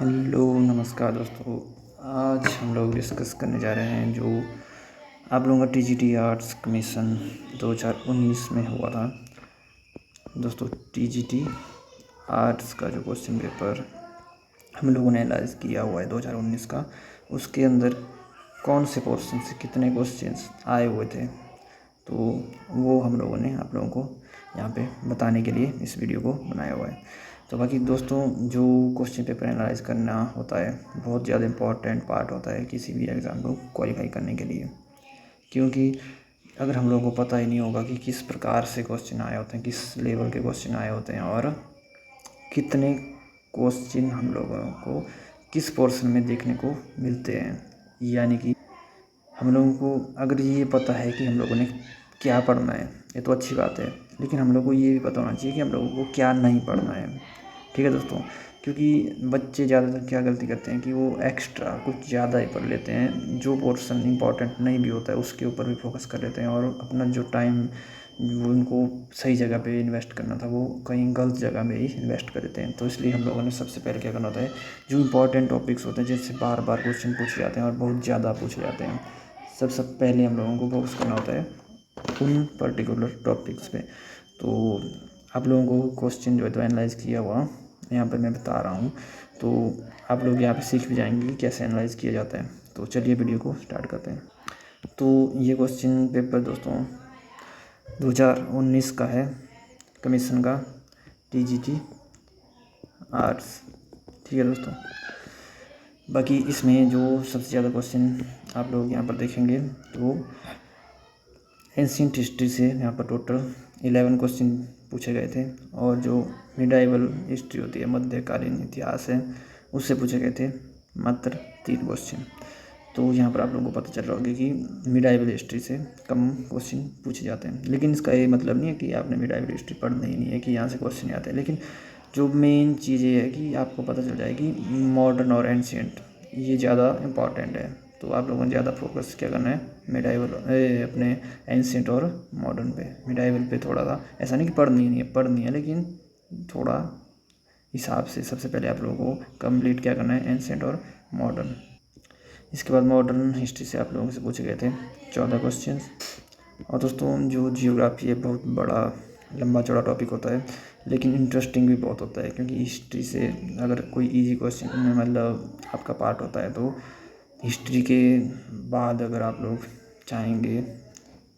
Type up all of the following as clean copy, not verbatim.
Hello नमस्कार दोस्तों। आज हम लोग डिस्कस करने जा रहे हैं जो आप लोगों का टीजीटी आर्ट्स कमीशन 2019 में हुआ था। दोस्तों टीजीटी आर्ट्स का जो क्वेश्चन पेपर हम लोगों ने एनालाइज किया हुआ है 2019 का, उसके अंदर कौन से पोर्शन से कितने क्वेश्चंस आए हुए थे, तो वो हम लोगों ने आप लोगों को यहाँ पे बताने के लिए इस वीडियो को बनाया हुआ है। तो बाकी दोस्तों, जो क्वेश्चन पेपर एनालाइज करना होता है बहुत ज़्यादा इम्पॉर्टेंट पार्ट होता है किसी भी एग्ज़ाम को क्वालिफाई करने के लिए, क्योंकि अगर हम लोगों को पता ही नहीं होगा कि किस प्रकार से क्वेश्चन आए होते हैं, किस लेवल के क्वेश्चन आए होते हैं और कितने क्वेश्चन हम लोगों को किस पोर्शन में देखने को मिलते हैं, यानी कि हम लोगों को अगर ये पता है कि हम लोगों ने क्या पढ़ना है, ये तो अच्छी बात है, लेकिन हम लोग को ये भी पता होना चाहिए कि हम लोगों को क्या नहीं पढ़ना है। ठीक है दोस्तों, क्योंकि बच्चे ज़्यादातर क्या गलती करते हैं कि वो एक्स्ट्रा कुछ ज़्यादा ही पढ़ लेते हैं, जो पोर्शन इंपॉर्टेंट नहीं भी होता है उसके ऊपर भी फोकस कर लेते हैं और अपना जो टाइम वो उनको सही जगह पे इन्वेस्ट करना था वो कहीं गलत जगह में ही इन्वेस्ट कर देते हैं। तो इसलिए हम लोगों ने सबसे पहले क्या करना होता है, जो इंपॉर्टेंट टॉपिक्स होते हैं जिनसे बार बार क्वेश्चन पूछे जाते हैं और बहुत ज़्यादा पूछे जाते हैं, सबसे पहले हम लोगों को फोकस करना होता है उन पर्टिकुलर टॉपिक्स पे। तो आप लोगों को क्वेश्चन जो है तो एनालाइज़ किया हुआ यहाँ पर मैं बता रहा हूँ, तो आप लोग यहाँ पे सीख भी जाएंगे कि कैसे एनालाइज़ किया जाता है। तो चलिए वीडियो को स्टार्ट करते हैं। तो ये क्वेश्चन पेपर दोस्तों 2019 का है, कमीशन का, टीजीटी आर्ट्स। ठीक है दोस्तों, बाकी इसमें जो सबसे ज़्यादा क्वेश्चन आप लोग यहाँ पर देखेंगे तो एंशिएंट हिस्ट्री से यहाँ पर टोटल 11 क्वेश्चन पूछे गए थे, और जो मिडाइवल हिस्ट्री होती है, मध्यकालीन इतिहास है, उससे पूछे गए थे मात्र 3 क्वेश्चन। तो यहाँ पर आप लोगों को पता चल रहा होगा कि मिडाइवल हिस्ट्री से कम क्वेश्चन पूछे जाते हैं, लेकिन इसका ये मतलब नहीं है कि आपने मिडाइवल हिस्ट्री पढ़नी ही नहीं है कि यहाँ से क्वेश्चन नहीं आते हैं। लेकिन जो मेन चीज़ ये है कि आपको पता चल जाएगी मॉडर्न और एंशिएंट ये ज़्यादा इम्पॉर्टेंट है। तो आप लोगों ने ज़्यादा फोकस क्या करना है, मिडाइवल अपने एंशिएंट और मॉडर्न पे। मिडाइवल पे थोड़ा सा ऐसा नहीं कि पढ़नी है, लेकिन थोड़ा हिसाब से सबसे पहले आप लोगों को कंप्लीट क्या करना है, एंशिएंट और मॉडर्न। इसके बाद मॉडर्न हिस्ट्री से आप लोगों से पूछे गए थे 14 क्वेश्चन। और दोस्तों जो जियोग्राफी है बहुत बड़ा लंबा चौड़ा टॉपिक होता है, लेकिन इंटरेस्टिंग भी बहुत होता है, क्योंकि हिस्ट्री से अगर कोई इजी क्वेश्चन मतलब आपका पार्ट होता है, तो हिस्ट्री के बाद अगर आप लोग चाहेंगे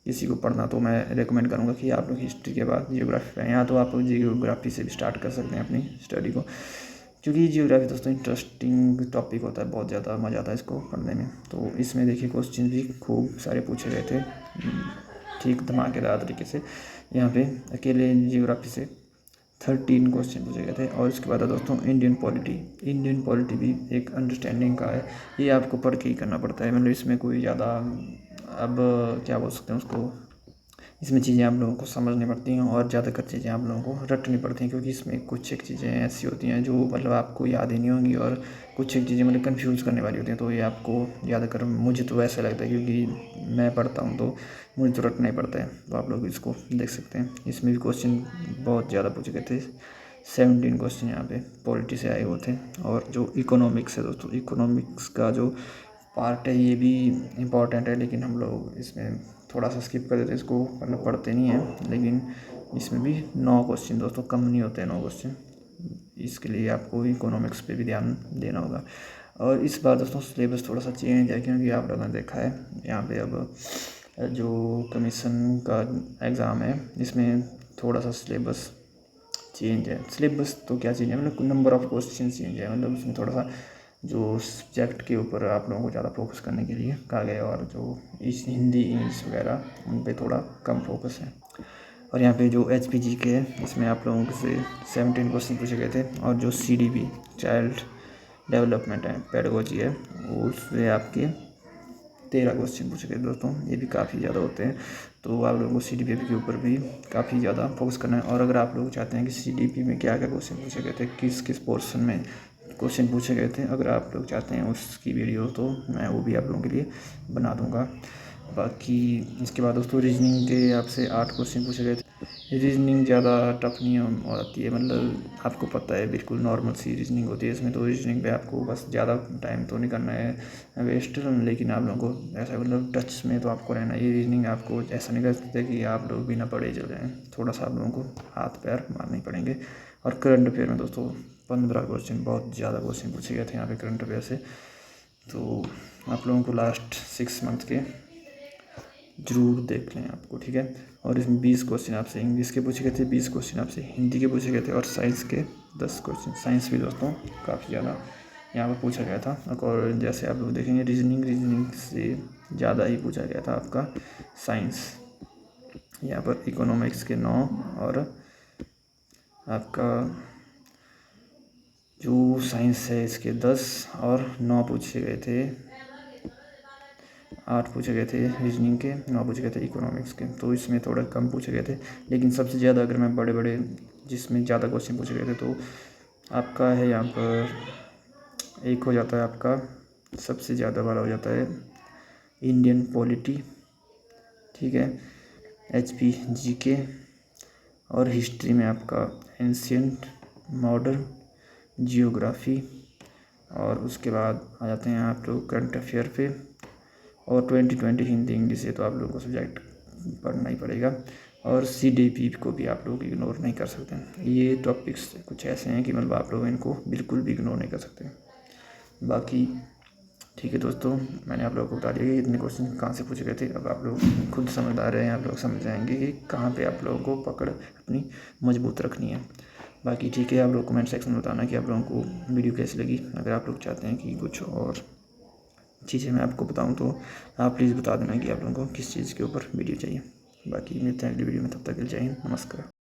किसी को पढ़ना, तो मैं रेकमेंड करूँगा कि आप लोग हिस्ट्री के बाद जियोग्राफी पढ़ें, या तो आप जियोग्राफी से भी स्टार्ट कर सकते हैं अपनी स्टडी को, क्योंकि जियोग्राफी दोस्तों इंटरेस्टिंग टॉपिक होता है, बहुत ज़्यादा मज़ा आता है इसको पढ़ने में। तो इसमें देखिए क्वेश्चन भी खूब सारे पूछे गए थे ठीक धमाकेदार तरीके से। यहाँ पे अकेले जियोग्राफी से 13 क्वेश्चन पूछे गए थे। और इसके बाद दोस्तों इंडियन पॉलिटी भी एक अंडरस्टैंडिंग का है, ये आपको पढ़ के ही करना पड़ता है, मतलब इसमें कोई ज़्यादा अब क्या बोल सकते हैं उसको, इसमें चीज़ें आप लोगों को समझनी पड़ती हैं और ज़्यादातर चीज़ें आप लोगों को रटनी पड़ती हैं, क्योंकि इसमें कुछ एक चीज़ें ऐसी होती हैं जो मतलब आपको याद ही नहीं होंगी, और कुछ एक चीज़ें मतलब कंफ्यूज करने वाली होती हैं। तो ये आपको ज़्यादातर, मुझे तो ऐसा लगता है क्योंकि मैं पढ़ता हूँ तो मुझे तो रटना ही पड़ता है। तो आप लोग इसको देख सकते हैं, इसमें भी क्वेश्चन बहुत ज़्यादा पूछे गए थे। 17 क्वेश्चन यहाँ पे पॉलिटी से आए हुए थे। और जो इकोनॉमिक्स है दोस्तों, इकोनॉमिक्स का जो पार्ट है ये भी इम्पॉर्टेंट है, लेकिन हम लोग इसमें थोड़ा सा स्किप कर देते हैं इसको, मतलब पढ़ते नहीं हैं। लेकिन इसमें भी 9 क्वेश्चन दोस्तों, कम नहीं होते हैं 9 क्वेश्चन, इसके लिए आपको इकोनॉमिक्स पे भी ध्यान देना होगा। और इस बार दोस्तों सिलेबस थोड़ा सा चेंज है, क्योंकि आप लोगों ने देखा है यहाँ पे अब जो कमीशन का एग्ज़ाम है इसमें थोड़ा सा सिलेबस चेंज है। सिलेबस तो क्या चेंज है, मतलब नंबर ऑफ़ क्वेश्चन चेंज है, मतलब उसमें थोड़ा सा जो सब्जेक्ट के ऊपर आप लोगों को ज़्यादा फोकस करने के लिए कहा गया है, और जो इस हिंदी इंग्लिश वगैरह उन पे थोड़ा कम फोकस है। और यहाँ पे जो HPG के है इसमें आप लोगों से 17 क्वेश्चन पूछे गए थे। और जो CDP चाइल्ड डेवलपमेंट है पेडागोजी है, उससे आपके 13 क्वेश्चन पूछे गए दोस्तों, ये भी काफ़ी ज़्यादा होते हैं। तो आप लोगों को CDP के ऊपर भी काफ़ी ज़्यादा फोकस करना है। और अगर आप लोग चाहते हैं कि CDP में क्या क्या क्वेश्चन पूछे गए थे, किस किस पोर्शन में क्वेश्चन पूछे गए थे, अगर आप लोग चाहते हैं उसकी वीडियो, तो मैं वो भी आप लोगों के लिए बना दूंगा। बाकी इसके बाद दोस्तों रीजनिंग के आपसे 8 क्वेश्चन पूछे गए थे। रीजनिंग ज़्यादा टफ नहीं होती है, मतलब आपको पता है बिल्कुल नॉर्मल सी रीजनिंग होती है इसमें। तो रीजनिंग पे आपको बस ज़्यादा टाइम तो नहीं करना है वेस्ट, लेकिन आप लोगों को ऐसा मतलब टच में तो आपको रहना है। ये रीजनिंग आपको ऐसा नहीं कर सकते कि आप लोग बिना पढ़े चल जाएँ, थोड़ा सा आप लोगों को हाथ पैर मारने ही पड़ेंगे। और करंट अफेयर में दोस्तों 15 क्वेश्चन, बहुत ज़्यादा क्वेश्चन पूछे गए थे यहाँ पे करंट अफेयर से। तो आप लोगों को लास्ट 6 मंथ के ज़रूर देख लें आपको, ठीक है। और इसमें 20 क्वेश्चन आपसे इंग्लिश के पूछे गए थे, 20 क्वेश्चन आपसे हिंदी के पूछे गए थे, और साइंस के 10 क्वेश्चन। साइंस भी दोस्तों काफ़ी ज़्यादा यहाँ पर पूछा गया था। और जैसे आप लोग देखेंगे रीजनिंग से ज़्यादा ही पूछा गया था आपका साइंस। यहाँ पर इकोनॉमिक्स के 9 और आपका जो साइंस है इसके 10 और 9 पूछे गए थे, 8 पूछे गए थे रीजनिंग के, 9 पूछे गए थे इकोनॉमिक्स के। तो इसमें थोड़ा कम पूछे गए थे, लेकिन सबसे ज़्यादा अगर मैं बड़े बड़े जिसमें ज़्यादा क्वेश्चन पूछे गए थे तो आपका है यहाँ पर एक हो जाता है आपका सबसे ज़्यादा वाला हो जाता है इंडियन पॉलिटी, ठीक है, HP GK, और हिस्ट्री में आपका एंशियंट, मॉडर्न, जियोग्राफी, और उसके बाद आ जाते हैं आप लोग करंट अफेयर पे। और 2020 हिंदी इंग्लिश है तो आप लोगों को सब्जेक्ट पढ़ना ही पड़ेगा। और CDP को भी आप लोग इग्नोर नहीं कर सकते। ये टॉपिक्स कुछ ऐसे हैं कि मतलब आप लोग इनको बिल्कुल भी इग्नोर नहीं कर सकते। बाकी ठीक है दोस्तों, मैंने आप लोगों को बता दिया कि इतने क्वेश्चन कहाँ से पूछे गए थे। अब आप लोग खुद समझदार हैं, आप लोग समझ जाएंगे कि कहाँ पे आप लोगों को पकड़ अपनी मजबूत रखनी है। बाकी ठीक है, आप लोग कमेंट सेक्शन में बताना कि आप लोगों को वीडियो कैसी लगी। अगर आप लोग चाहते हैं कि कुछ और चीज़ें मैं आपको बताऊं तो आप प्लीज़ बता देना कि आप लोगों को किस चीज़ के ऊपर वीडियो चाहिए। बाकी मिलते हैं अगली वीडियो में, तब तक के लिए जय हिंद, नमस्कार।